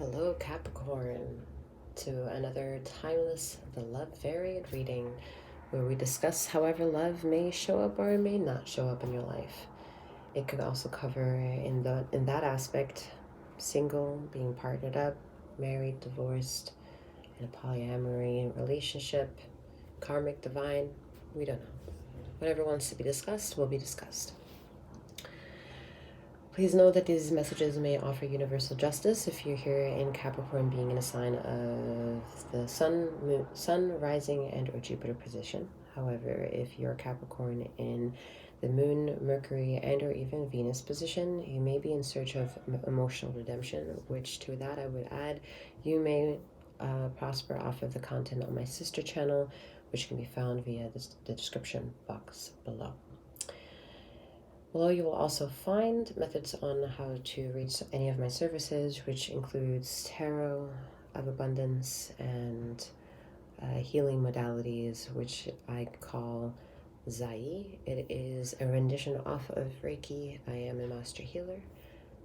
Hello, Capricorn, to another timeless, the love varied reading where we discuss however love may show up or may not show up in your life. It could also cover in that aspect single, being partnered up, married, divorced, in a polyamory relationship, karmic, divine, we don't know. Whatever wants to be discussed will be discussed. Please know that these messages may offer universal justice if you're here in Capricorn, being in a sign of the sun, rising, and or Jupiter position. However, if you're Capricorn in the Moon, Mercury, and or even Venus position, you may be in search of emotional redemption, which to that I would add, you may prosper off of the content on my sister channel, which can be found via the description box below. Below you will also find methods on how to reach any of my services, which includes tarot of abundance and healing modalities, which I call 𝗖𝘀𝗵𝗺𝗽. It is a rendition off of Reiki. I am a master healer.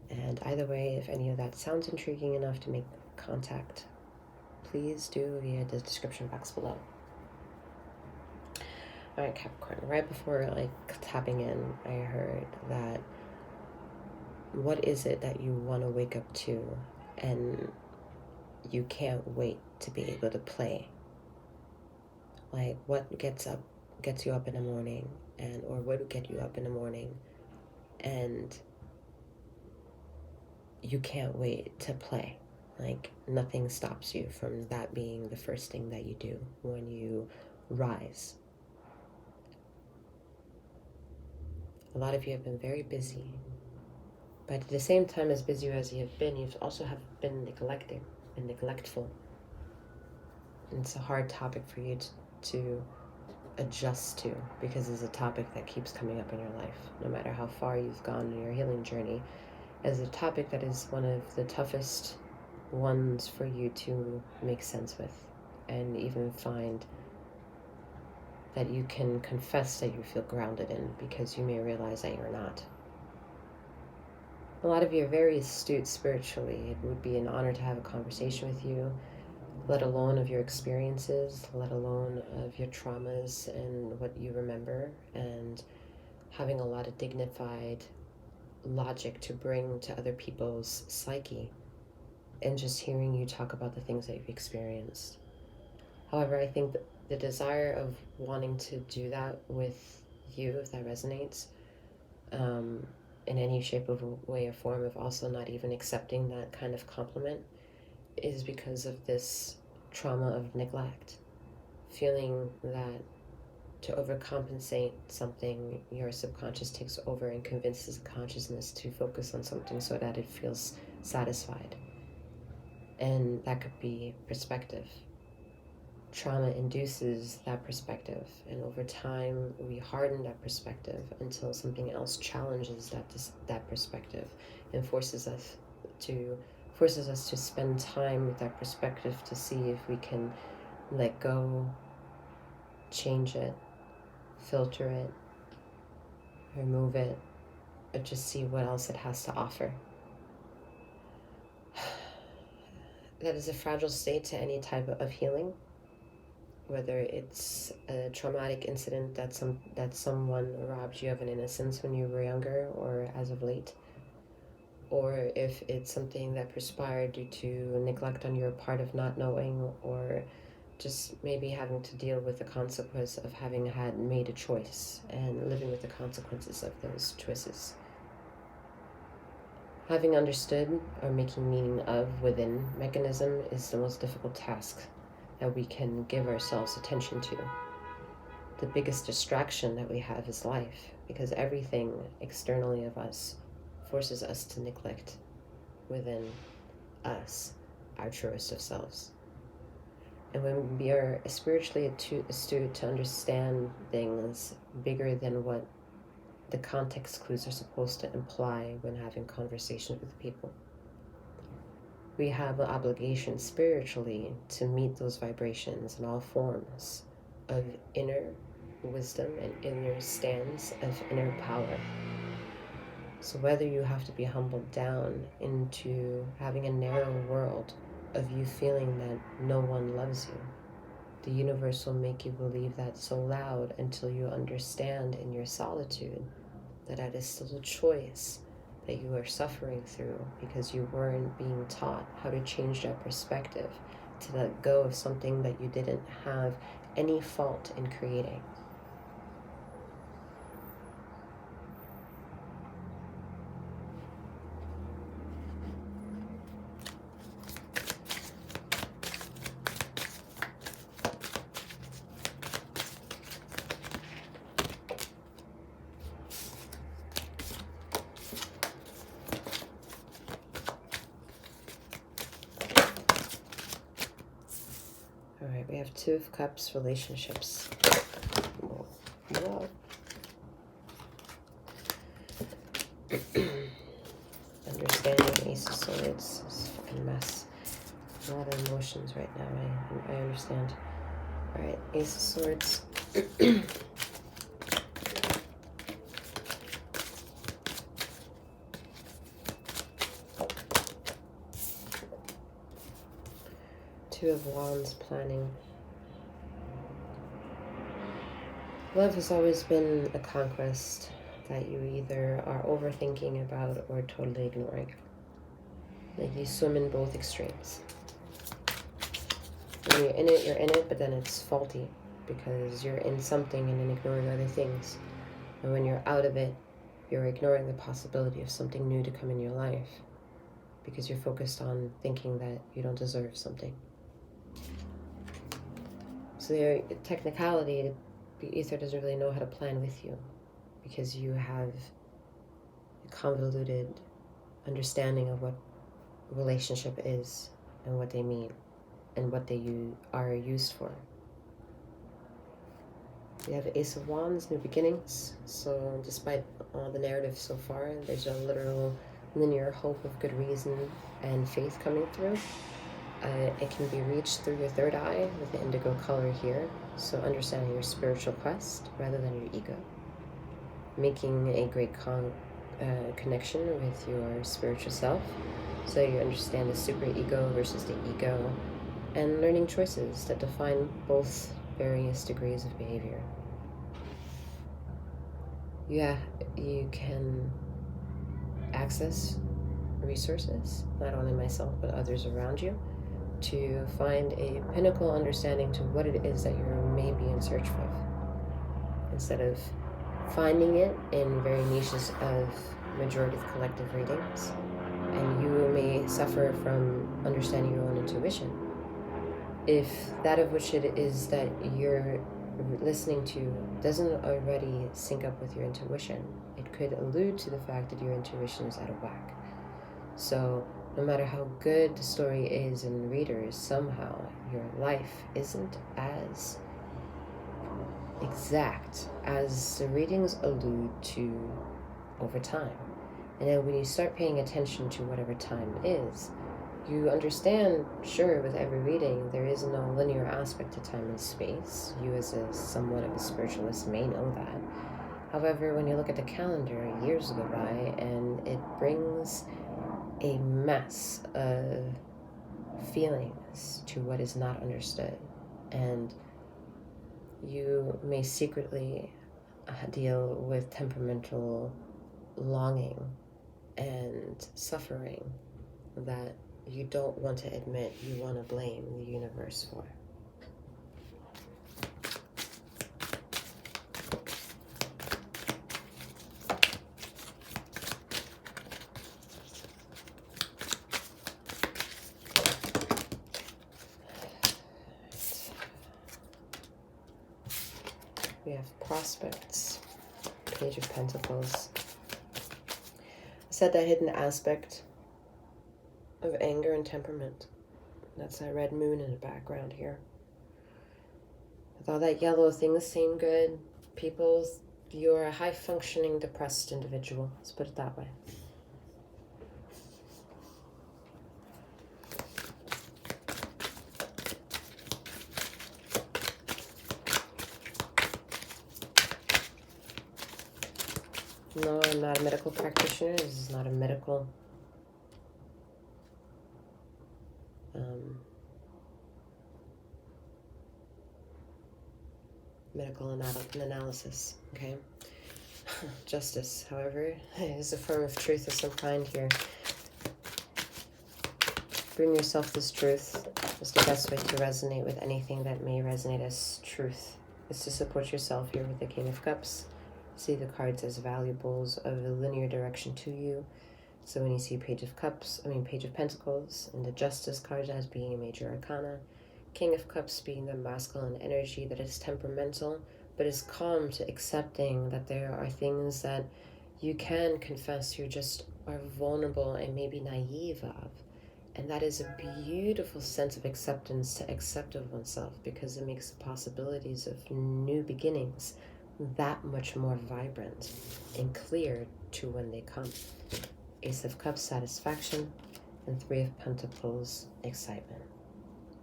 And either way, if any of that sounds intriguing enough to make contact, please do via the description box below. All right, Capricorn, right before tapping in, I heard that what is it that you want to wake up to and you can't wait to be able to play? Like, what gets you up in the morning, or what would get you up in the morning and you can't wait to play? Like, nothing stops you from that being the first thing that you do when you rise. A lot of you have been very busy, but at the same time as busy as you have been, you've also been neglected and neglectful. And it's a hard topic for you to adjust to, because it's a topic that keeps coming up in your life, no matter how far you've gone in your healing journey, as a topic that is one of the toughest ones for you to make sense with, and even find that you can confess that you feel grounded in, because you may realize that you're not. A lot of you are very astute spiritually. It would be an honor to have a conversation with you, let alone of your experiences, let alone of your traumas and what you remember, and having a lot of dignified logic to bring to other people's psyche, and just hearing you talk about the things that you've experienced. However, I think that the desire of wanting to do that with you, if that resonates, in any shape of way or form, of also not even accepting that kind of compliment, is because of this trauma of neglect. Feeling that to overcompensate something, your subconscious takes over and convinces the consciousness to focus on something so that it feels satisfied. And that could be perspective. Trauma induces that perspective, and over time we harden that perspective until something else challenges that perspective and forces us to spend time with that perspective to see if we can let go, change it, filter it, remove it, or just see what else it has to offer. That is a fragile state to any type of healing, whether it's a traumatic incident that someone robbed you of an innocence when you were younger or as of late, or if it's something that perspired due to neglect on your part of not knowing, or just maybe having to deal with the consequence of having made a choice and living with the consequences of those choices. Having understood or making meaning of within mechanism is the most difficult task that we can give ourselves attention to. The biggest distraction that we have is life, because everything externally of us forces us to neglect within us our truest of selves. And when we are spiritually astute to understand things bigger than what the context clues are supposed to imply when having conversations with people, we have an obligation spiritually to meet those vibrations in all forms of inner wisdom and inner stands of inner power, So whether you have to be humbled down into having a narrow world of you feeling that no one loves you, the universe will make you believe that so loud until you understand in your solitude that that is still a choice that you are suffering through because you weren't being taught how to change that perspective, to let go of something that you didn't have any fault in creating. All right, we have Two of Cups, relationships. Whoa. Understanding, Ace of Swords. This is a fucking mess. A lot of emotions right now, I understand. All right, Ace of Swords. Two of Wands, planning. Love has always been a conquest that you either are overthinking about or totally ignoring. Like you swim in both extremes. When you're in it, but then it's faulty because you're in something and then ignoring other things. And when you're out of it, you're ignoring the possibility of something new to come in your life because you're focused on thinking that you don't deserve something. So the technicality, the ether doesn't really know how to plan with you because you have a convoluted understanding of what a relationship is and what they mean and what they are used for. We have Ace of Wands, new beginnings. So despite all the narrative so far, there's a literal linear hope of good reason and faith coming through. It can be reached through your third eye with the indigo color here. So understanding your spiritual quest rather than your ego. Making a great connection with your spiritual self. So you understand the superego versus the ego. And learning choices that define both various degrees of behavior. Yeah, you can access resources, not only myself, but others around you, to find a pinnacle understanding to what it is that you're maybe in search of, instead of finding it in very niches of majority of collective readings. And you may suffer from understanding your own intuition. If that of which it is that you're listening to doesn't already sync up with your intuition, it could allude to the fact that your intuition is out of whack. So no matter how good the story is in readers, somehow your life isn't as exact as the readings allude to over time. And then when you start paying attention to whatever time is, you understand, sure, with every reading, there is no linear aspect to time and space. You as a somewhat of a spiritualist may know that. However, when you look at the calendar, years go by and it brings a mess of feelings to what is not understood. And you may secretly deal with temperamental longing and suffering that you don't want to admit you want to blame the universe for. We have prospects, Page of Pentacles. I said that hidden aspect of anger and temperament. That's that red moon in the background here. With all that yellow, things seem good. You're a high-functioning, depressed individual. Let's put it that way. No, I'm not a medical practitioner. This is not a medical analysis, okay? Justice, however, is a form of truth of some kind here. Bring yourself this truth. Is the best way to resonate with anything that may resonate as truth. Is to support yourself here with the King of Cups. See the cards as valuables of a linear direction to you. So when you see Page of Pentacles, and the Justice card as being a major arcana, King of Cups being the masculine energy that is temperamental, but is calm to accepting that there are things that you can confess you just are vulnerable and maybe naive of. And that is a beautiful sense of acceptance to accept of oneself, because it makes the possibilities of new beginnings that much more vibrant and clear to when they come. Ace of Cups, satisfaction, and Three of Pentacles, excitement.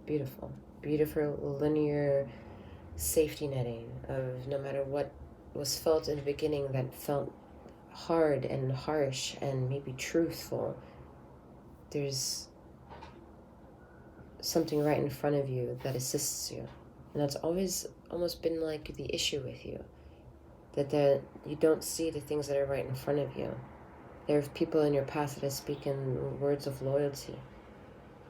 Beautiful. Beautiful linear safety netting of no matter what was felt in the beginning that felt hard and harsh and maybe truthful, there's something right in front of you that assists you. And that's always almost been like the issue with you, that you don't see the things that are right in front of you. There are people in your past that have spoken words of loyalty,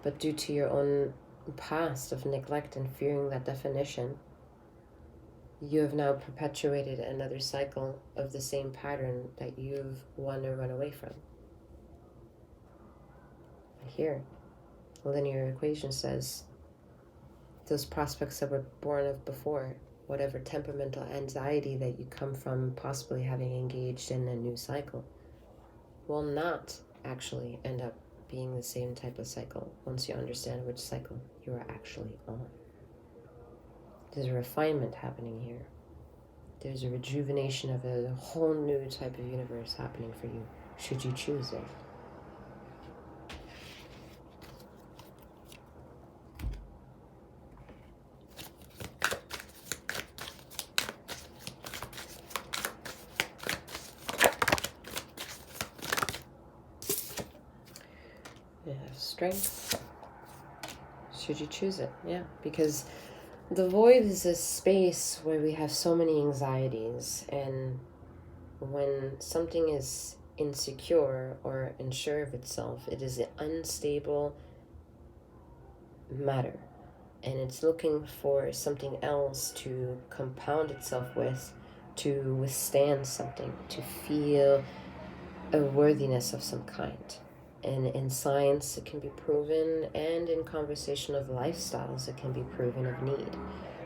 but due to your own past of neglect and fearing that definition, you have now perpetuated another cycle of the same pattern that you've wanted to run away from. And here, the linear equation says those prospects that were born of before, whatever temperamental anxiety that you come from possibly having engaged in a new cycle, will not actually end up being the same type of cycle once you understand which cycle you are actually on. There's a refinement happening here. There's a rejuvenation of a whole new type of universe happening for you, should you choose it. Strength, should you choose it. Yeah, because the void is a space where we have so many anxieties, and when something is insecure or unsure of itself, it is an unstable matter, and it's looking for something else to compound itself with, to withstand something, to feel a worthiness of some kind. And in science, it can be proven, and in conversation of lifestyles, it can be proven of need.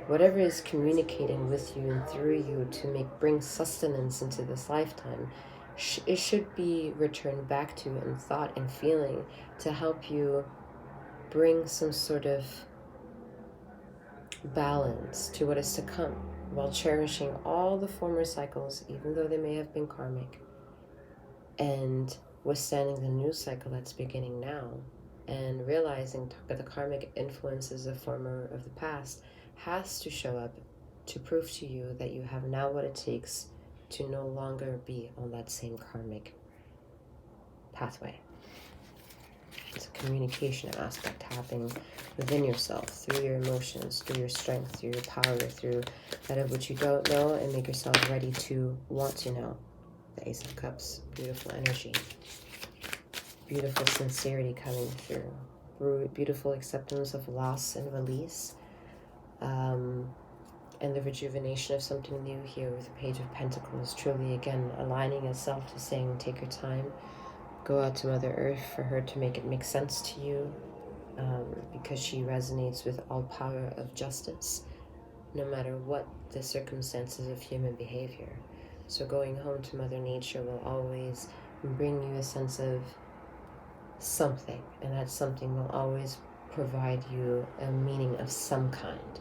Whatever is communicating with you and through you to bring sustenance into this lifetime, it should be returned back to in thought and feeling to help you bring some sort of balance to what is to come, while cherishing all the former cycles, even though they may have been karmic, and withstanding the new cycle that's beginning now, and realizing that the karmic influences of the past has to show up to prove to you that you have now what it takes to no longer be on that same karmic pathway. It's a communication aspect happening within yourself, through your emotions, through your strength, through your power, through that of which you don't know, and make yourself ready to want to know. The Ace of Cups, beautiful energy, beautiful sincerity coming through, beautiful acceptance of loss and release, and the rejuvenation of something new here with the Page of Pentacles, truly again aligning itself to saying take your time, go out to Mother Earth for her to make it make sense to you, because she resonates with all power of justice, no matter what the circumstances of human behavior. So going home to Mother Nature will always bring you a sense of something, and that something will always provide you a meaning of some kind.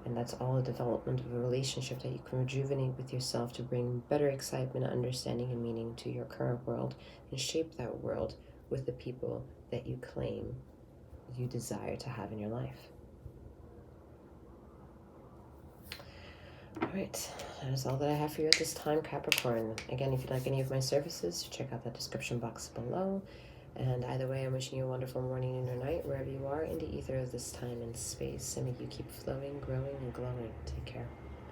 And that's all a development of a relationship that you can rejuvenate with yourself to bring better excitement, understanding, and meaning to your current world, and shape that world with the people that you claim you desire to have in your life. All right, that is all that I have for you at this time, Capricorn. Again, if you'd like any of my services, check out the description box below. And either way, I'm wishing you a wonderful morning or night, wherever you are in the ether of this time and space. And may you keep flowing, growing, and glowing. Take care.